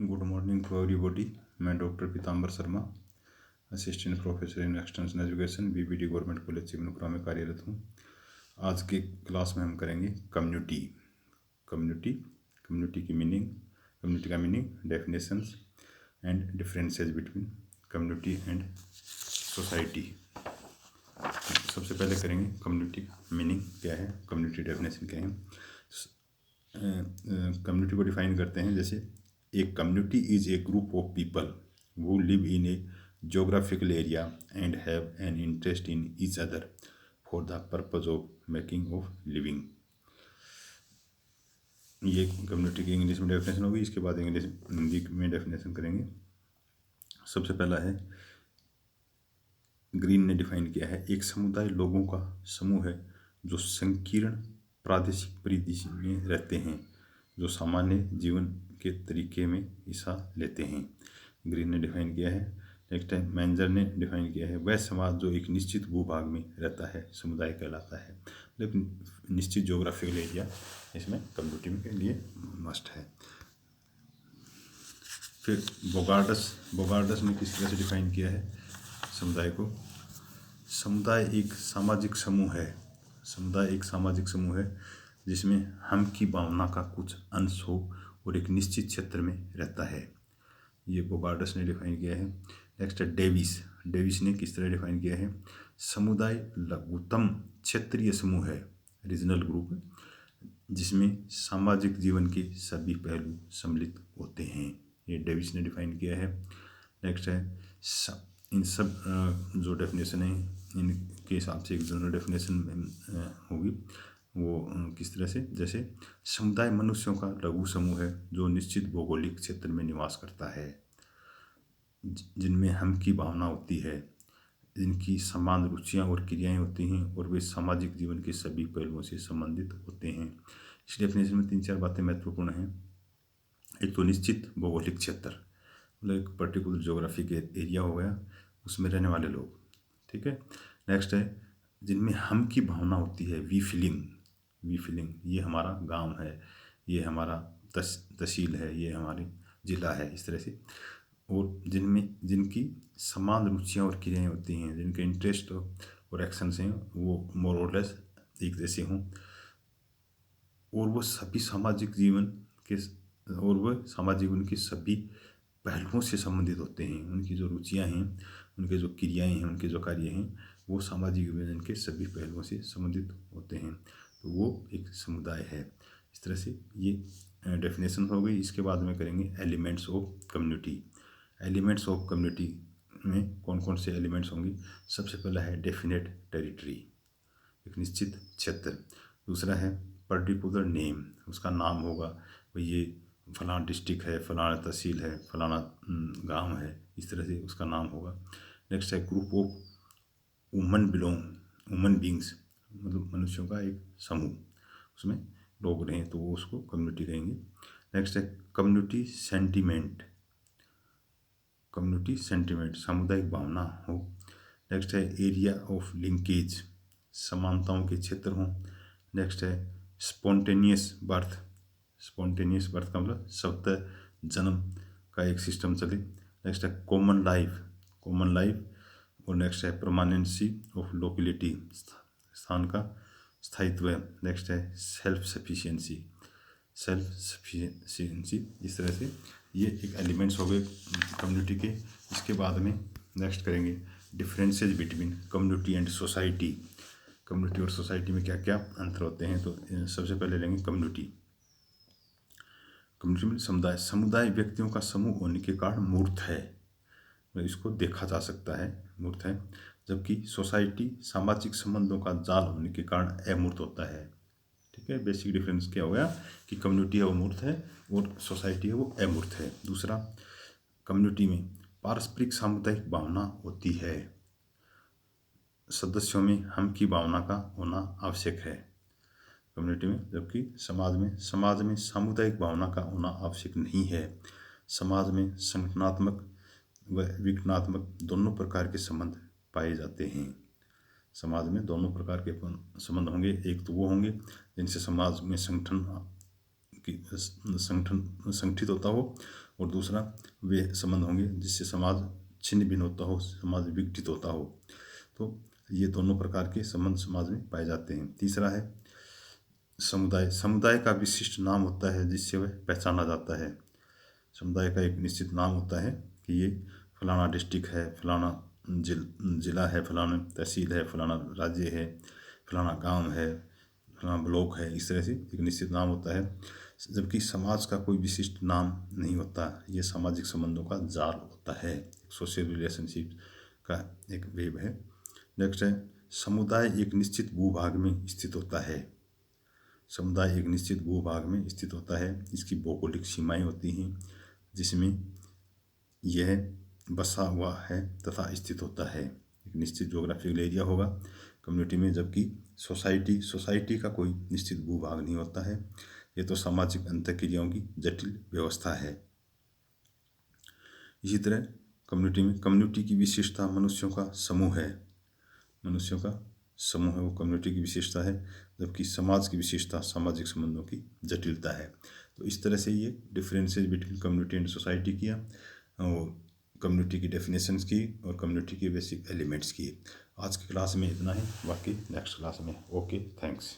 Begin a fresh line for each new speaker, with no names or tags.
Good morning to everybody. मैं doctor Pitambar Sharma, assistant professor in extension education, BBD government college Chikanpura में कार्यरत हूँ। आज के क्लास में हम करेंगे कम्युनिटी कम्युनिटी कम्युनिटी की मीनिंग, कम्युनिटी का meaning, definitions and differences between community and society. सबसे पहले करेंगे कम्युनिटी मीनिंग क्या है, कम्युनिटी डेफिनेशन क्या है। कम्युनिटी को डिफाइन करते हैं जैसे a community is a group of people who live in a geographical area and have an interest in each other for the purpose of making of living। ये community की English में definition होगी। इसके बाद English Hindi में definition करेंगे। सबसे पहला है, ग्रीन ने डिफाइन किया है, एक समुदाय लोगों का समूह है जो संकीर्ण प्रादेशिक परिदृश्य में रहते हैं, जो सामान्य जीवन के तरीके में हिस्सा लेते हैं। ग्रीन ने डिफाइन किया है। नेक्स्ट है, मैंजर ने डिफाइन किया है, वह समाज जो एक निश्चित भूभाग में रहता है समुदाय कहलाता है। लेकिन निश्चित जोग्राफिकल एरिया इसमें कम्युनिटी के लिए मस्ट है। फिर बोगार्डस ने किस तरह से डिफाइन किया है समुदाय को। समुदाय एक सामाजिक समूह है। समुदाय एक सामाजिक समूह है जिसमें हम की भावना का कुछ अंश हो और एक निश्चित क्षेत्र में रहता है। ये बोगार्डस ने डिफाइन किया है। नेक्स्ट है डेविस ने किस तरह डिफाइन किया है, समुदाय लघुतम क्षेत्रीय समूह है, रीजनल ग्रुप, जिसमें सामाजिक जीवन के सभी पहलू सम्मिलित होते हैं। ये डेविस ने डिफाइन किया है। नेक्स्ट है, इन सब जो डेफिनेशन है इनके हिसाब से एक जनरल डेफिनेशन होगी। वो किस तरह से, जैसे समुदाय मनुष्यों का लघु समूह है जो निश्चित भौगोलिक क्षेत्र में निवास करता है, जिनमें हम की भावना होती है, जिनकी समान रुचियां और क्रियाएं होती हैं और वे सामाजिक जीवन के सभी पहलुओं से संबंधित होते हैं। इस डेफिनेशन में 3-4 बातें महत्वपूर्ण हैं। एक तो निश्चित भौगोलिक क्षेत्र, मतलब एक पर्टिकुलर जोग्राफिक एरिया हो गया, उसमें रहने वाले लोग, ठीक है। नेक्स्ट है, जिनमें हम की भावना होती है, वी फीलिंग, ये हमारा गांव है, ये हमारा तहसील है, ये हमारी ज़िला है, इस तरह से। और जिनकी समान रुचियाँ और क्रियाएँ होती हैं, जिनके इंटरेस्ट और एक्शंस हैं वो मोर और लेस एक जैसे हों, और वो सभी सामाजिक जीवन के सभी पहलुओं से संबंधित होते हैं। उनकी जो रुचियाँ हैं, उनके जो क्रियाएँ हैं, उनके जो कार्य हैं, वो सामाजिक जीवन के सभी पहलुओं से संबंधित होते हैं, तो वो एक समुदाय है। इस तरह से ये डेफिनेशन हो गई। इसके बाद में करेंगे elements of community. Elements of community में कौन कौन से एलिमेंट्स होंगे। सबसे पहला है डेफिनेट टेरिटरी, एक निश्चित क्षेत्र। दूसरा है पर्टिकुलर नेम, उसका नाम होगा, भाई ये फलाना डिस्ट्रिक्ट है, फलाना तहसील है, फलाना गांव है, इस तरह से उसका नाम होगा। नेक्स्ट है ग्रुप ऑफ वुमन बींग्स, मतलब मनुष्यों का एक समूह, उसमें लोग रहें तो वो उसको कम्युनिटी कहेंगे। नेक्स्ट है कम्युनिटी सेंटिमेंट, सामुदायिक भावना हो। नेक्स्ट है एरिया ऑफ लिंकेज, समानताओं के क्षेत्र हों। नेक्स्ट है स्पॉन्टेनियस बर्थ का मतलब स्वतः जन्म का एक सिस्टम चले। नेक्स्ट है कॉमन लाइफ। और नेक्स्ट है परमानेंसी ऑफ लोकेलिटी, स्थान का स्थायित्व। नेक्स्ट है सेल्फ सफिशिएंसी। इस तरह से ये एक एलिमेंट्स हो गए कम्युनिटी के। इसके बाद में नेक्स्ट करेंगे differences between community and society. Community और सोसाइटी में क्या क्या अंतर होते हैं, तो सबसे पहले लेंगे कम्युनिटी में समुदाय व्यक्तियों का समूह होने के कारण मूर्त है, इसको देखा जा सकता है, मूर्त है। जबकि सोसाइटी सामाजिक संबंधों का जाल होने के कारण अमूर्त होता है। ठीक है, बेसिक डिफरेंस क्या हो गया कि कम्युनिटी है वो मूर्त है और सोसाइटी है वो अमूर्त है। दूसरा, कम्युनिटी में पारस्परिक सामुदायिक भावना होती है, सदस्यों में हम की भावना का होना आवश्यक है कम्युनिटी में, जबकि समाज में सामुदायिक भावना का होना आवश्यक नहीं है। समाज में संगठनात्मक व विघटनात्मक दोनों प्रकार के संबंध पाए जाते हैं। समाज में दोनों प्रकार के संबंध होंगे। एक तो वो होंगे जिनसे समाज में संगठन संगठित होता हो, और दूसरा वे संबंध होंगे जिससे समाज छिन्न भिन्न होता हो, समाज विघटित होता हो। तो ये दोनों प्रकार के संबंध समाज में पाए जाते हैं। तीसरा है समुदाय। समुदाय का विशिष्ट नाम होता है जिससे वह पहचाना जाता है। समुदाय का एक निश्चित नाम होता है कि ये फलाना डिस्ट्रिक्ट है, फलाना जिला है, फलाना तहसील है, फलाना राज्य है, फलाना गांव है, फलाना ब्लॉक है। इस तरह से एक निश्चित नाम होता है, जबकि समाज का कोई विशिष्ट नाम नहीं होता। ये सामाजिक संबंधों का जाल होता है, सोशल रिलेशनशिप का एक वेब है। नेक्स्ट है समुदाय एक निश्चित भूभाग में स्थित होता है। समुदाय एक निश्चित भूभाग में स्थित होता है, इसकी भौगोलिक सीमाएं होती हैं जिसमें यह बसा हुआ है तथा स्थित होता है। एक निश्चित ज्योग्राफिकल एरिया होगा कम्युनिटी में, जबकि सोसाइटी का कोई निश्चित भूभाग नहीं होता है। ये तो सामाजिक अंतःक्रियाओं की जटिल व्यवस्था है। इसी तरह कम्युनिटी की विशेषता मनुष्यों का समूह है। मनुष्यों का समूह है वो कम्युनिटी की विशेषता है, जबकि समाज की विशेषता सामाजिक संबंधों की जटिलता है। तो इस तरह से ये differences between community and society किया, और कम्युनिटी की डेफिनेशंस की, और कम्युनिटी के बेसिक एलिमेंट्स किए। आज की क्लास में इतना ही, बाकी नेक्स्ट क्लास में। Okay, thanks.